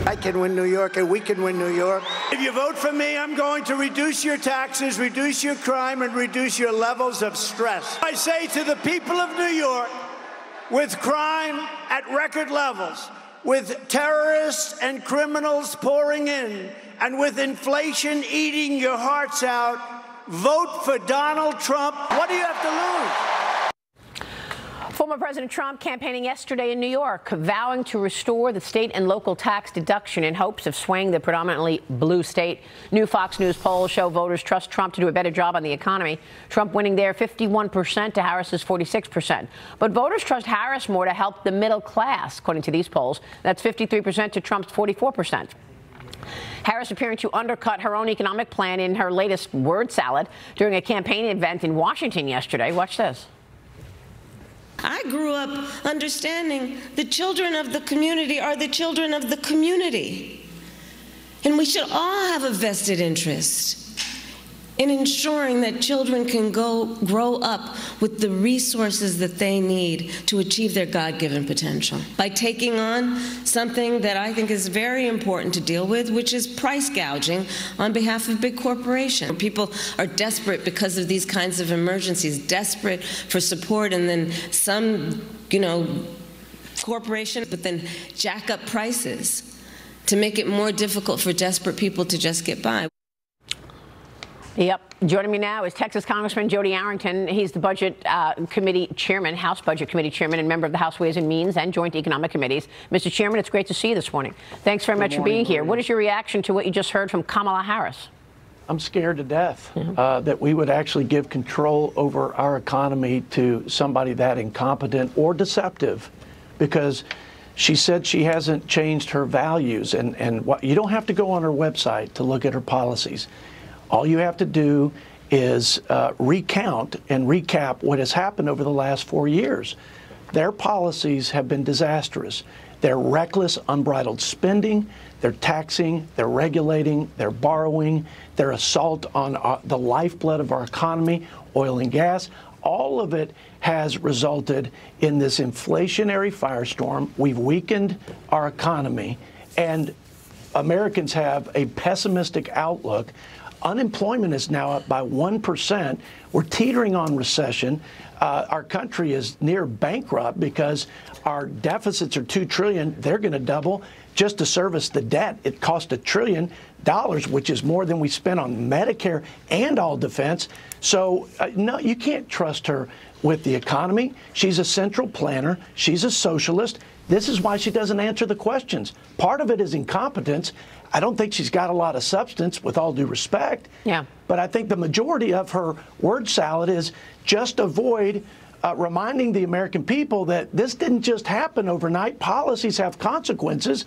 I can win New York, and we can win New York. If you vote for me, I'm going to reduce your taxes, reduce your crime, and reduce your levels of stress. I say to the people of New York, with crime at record levels, with terrorists and criminals pouring in, and with inflation eating your hearts out, vote for Donald Trump. What do you have to lose? Former President Trump campaigning yesterday in New York, vowing to restore the state and local tax deduction in hopes of swaying the predominantly blue state. New Fox News polls show voters trust Trump to do a better job on the economy. Trump winning there 51% to Harris's 46%. But voters trust Harris more to help the middle class, according to these polls. That's 53% to Trump's 44%. Harris appearing to undercut her own economic plan in her latest word salad during a campaign event in Washington yesterday. Watch this. I grew up understanding the children of the community are the children of the community. And we should all have a vested interest in ensuring that children can grow up with the resources that they need to achieve their God-given potential. By taking on something that I think is very important to deal with, which is price gouging on behalf of big corporations. People are desperate because of these kinds of emergencies, desperate for support, and then some, corporation, but then jack up prices to make it more difficult for desperate people to just get by. Yep. Joining me now is Texas Congressman Jodey Arrington. He's the Budget Committee Chairman, House Budget Committee Chairman, and member of the House Ways and Means and Joint Economic Committees. Mr. Chairman, it's great to see you this morning. Thanks very much for being here. What is your reaction to what you just heard from Kamala Harris? I'm scared to death that we would actually give control over our economy to somebody that incompetent or deceptive, because she said she hasn't changed her values. And what, you don't have to go on her website to look at her policies. All you have to do is recount and recap what has happened over the last 4 years. Their policies have been disastrous. They're reckless, unbridled spending. They're taxing, they're regulating, they're borrowing, their assault on the lifeblood of our economy, oil and gas. All of it has resulted in this inflationary firestorm. We've weakened our economy, and Americans have a pessimistic outlook. Unemployment is now up by 1%. We're teetering on recession. Our country is near bankrupt because our deficits are $2 trillion. They're going to double just to service the debt. It cost $1 trillion, which is more than we spent on Medicare and all defense. So, no, you can't trust her with the economy. She's a central planner. She's a socialist. This is why she doesn't answer the questions. Part of it is incompetence. I don't think she's got a lot of substance, with all due respect. Yeah. But I think the majority of her word salad is just avoid reminding the American people that this didn't just happen overnight. Policies have consequences.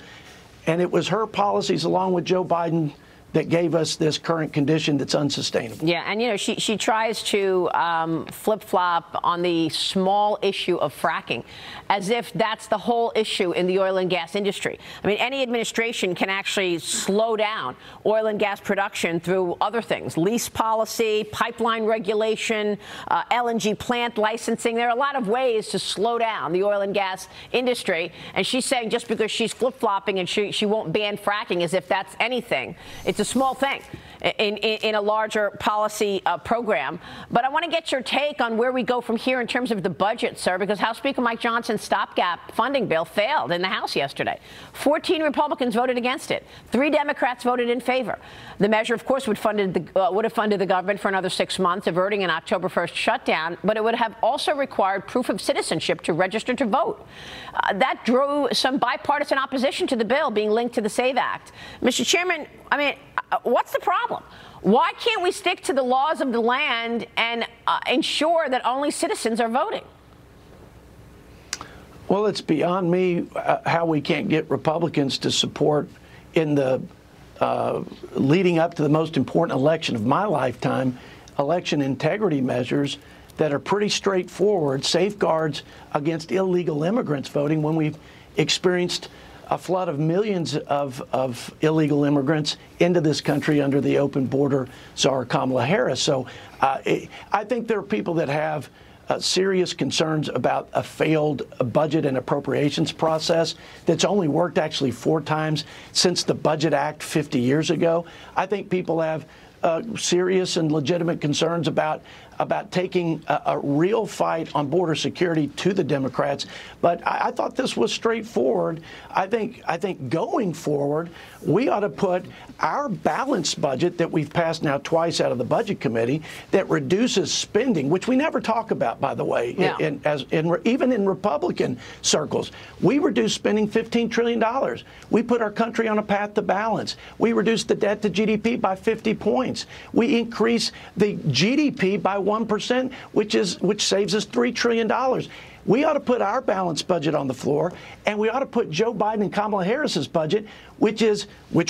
And it was her policies, along with Joe Biden, that gave us this current condition that's unsustainable. Yeah, and she tries to flip-flop on the small issue of fracking, as if that's the whole issue in the oil and gas industry. I mean, any administration can actually slow down oil and gas production through other things: lease policy, pipeline regulation, LNG plant licensing. There are a lot of ways to slow down the oil and gas industry. And she's saying just because she's flip-flopping and she won't ban fracking as if that's anything. It's a small thing in a larger policy program. But I want to get your take on where we go from here in terms of the budget, sir, because House Speaker Mike Johnson's stopgap funding bill failed in the House yesterday. 14 Republicans voted against it. 3 Democrats voted in favor. The measure, of course, would have funded the government for another 6 months, averting an October 1st shutdown, but it would have also required proof of citizenship to register to vote. That drew some bipartisan opposition to the bill being linked to the SAVE Act. Mr. Chairman, I mean, what's the problem? Why can't we stick to the laws of the land and ensure that only citizens are voting? Well, it's beyond me how we can't get Republicans to support in the leading up to the most important election of my lifetime, election integrity measures that are pretty straightforward, safeguards against illegal immigrants voting when we've experienced a flood of millions of illegal immigrants into this country under the open border czar Kamala Harris. So I think there are people that have serious concerns about a failed budget and appropriations process that's only worked actually 4 times since the Budget Act 50 years ago. I think people have serious and legitimate concerns about taking a real fight on border security to the Democrats. But I thought this was straightforward. I think going forward, we ought to put our balanced budget that we've passed now twice out of the Budget Committee that reduces spending, which we never talk about, by the way, even in Republican circles. We reduced spending $15 trillion. We put our country on a path to balance. We reduced the debt to GDP by 50 points. We increase the GDP by 1%, which saves us $3 trillion. We ought to put our balanced budget on the floor, and we ought to put Joe Biden and Kamala Harris's budget, which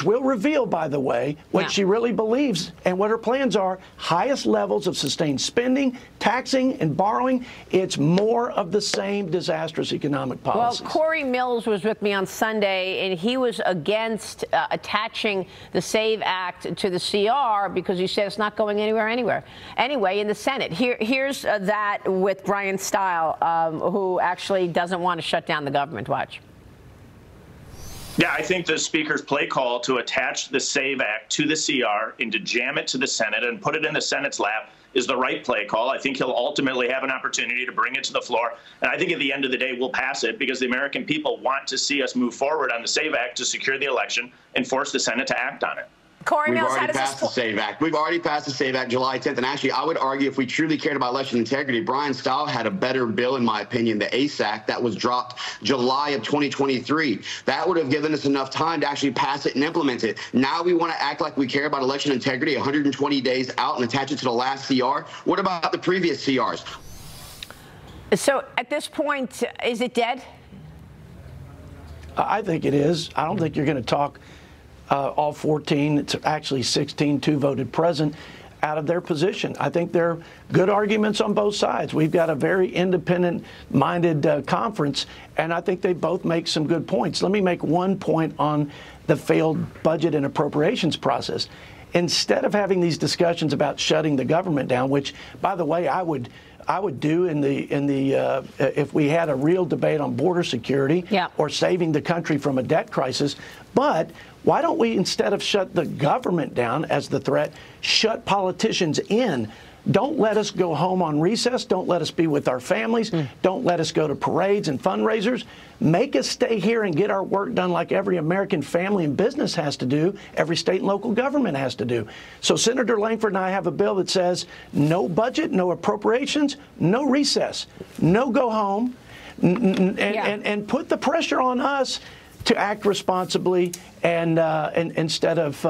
will reveal, by the way, what she really believes and what her plans are. Highest levels of sustained spending, taxing, and borrowing. It's more of the same disastrous economic policies. Well, Corey Mills was with me on Sunday, and he was against attaching the SAVE Act to the CR because he said it's not going anywhere anyway in the Senate. Here's that with Brian Stile, who actually doesn't want to shut down the government. Watch. Yeah, I think the Speaker's play call to attach the SAVE Act to the CR and to jam it to the Senate and put it in the Senate's lap is the right play call. I think he'll ultimately have an opportunity to bring it to the floor. And I think at the end of the day, we'll pass it because the American people want to see us move forward on the SAVE Act to secure the election and force the Senate to act on it. Corey Mills, We've already passed the SAVE Act. We've already passed the SAVE Act July 10th. And actually, I would argue if we truly cared about election integrity, Brian Stile had a better bill, in my opinion, the ACE Act that was dropped July of 2023. That would have given us enough time to actually pass it and implement it. Now we want to act like we care about election integrity 120 days out and attach it to the last CR. What about the previous CRs? So at this point, is it dead? I think it is. I don't think you're going to talk all 14, it's actually 16, 2 voted present, out of their position. I think there are good arguments on both sides. We've got a very independent-minded conference, and I think they both make some good points. Let me make one point on the failed budget and appropriations process. Instead of having these discussions about shutting the government down, which, by the way, I would do if we had a real debate on border security or saving the country from a debt crisis. But why don't we, instead of shut the government down as the threat, shut politicians in? Don't let us go home on recess. Don't let us be with our families. Don't let us go to parades and fundraisers. Make us stay here and get our work done like every American family and business has to do, every state and local government has to do. So Senator Langford and I have a bill that says no budget, no appropriations, no recess, no go home, and put the pressure on us to act responsibly and instead of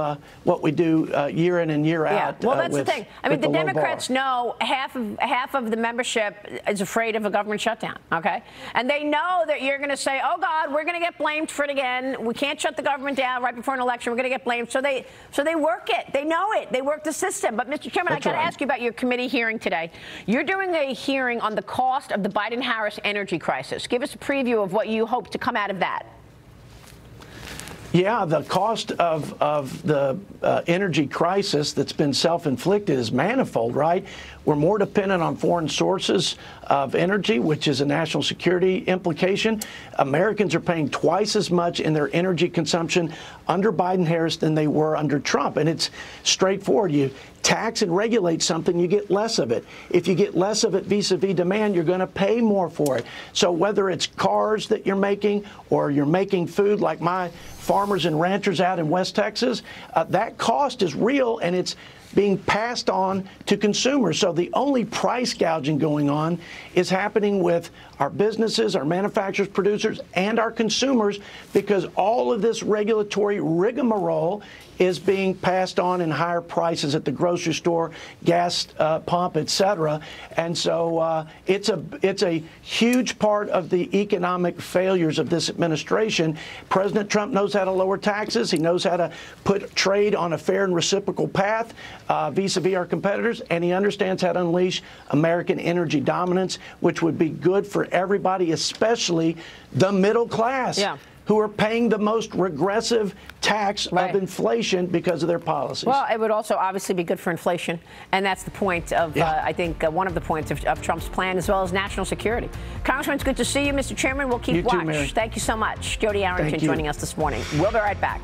what we do year in and year out. Well, that's the thing. I mean, the Democrats know half of the membership is afraid of a government shutdown, okay? And they know that you're going to say, oh, God, we're going to get blamed for it again. We can't shut the government down right before an election. We're going to get blamed. So they work it. They know it. They work the system. But, Mr. Chairman, I got to ask you about your committee hearing today. You're doing a hearing on the cost of the Biden-Harris energy crisis. Give us a preview of what you hope to come out of that. Yeah, the cost of the energy crisis that's been self-inflicted is manifold, right? We're more dependent on foreign sources of energy, which is a national security implication. Americans are paying twice as much in their energy consumption under Biden-Harris than they were under Trump. And it's straightforward. You tax and regulate something, you get less of it. If you get less of it vis-a-vis demand, you're going to pay more for it. So whether it's cars that you're making or you're making food like my farmers and ranchers out in West Texas, that cost is real and it's being passed on to consumers. So the only price gouging going on is happening with our businesses, our manufacturers, producers, and our consumers, because all of this regulatory rigmarole is being passed on in higher prices at the grocery store, gas pump, et cetera. And so it's a huge part of the economic failures of this administration. President Trump knows how to lower taxes. He knows how to put trade on a fair and reciprocal path vis-a-vis our competitors, and he understands how to unleash American energy dominance, which would be good for everybody, especially the middle class. Yeah. who are paying the most regressive tax of inflation because of their policies. Well, it would also obviously be good for inflation, and that's the point of, I think, one of the points of Trump's plan, as well as national security. Congressman, it's good to see you, Mr. Chairman. We'll keep watch. Thank you so much. Jodey Arrington joining us this morning. We'll be right back.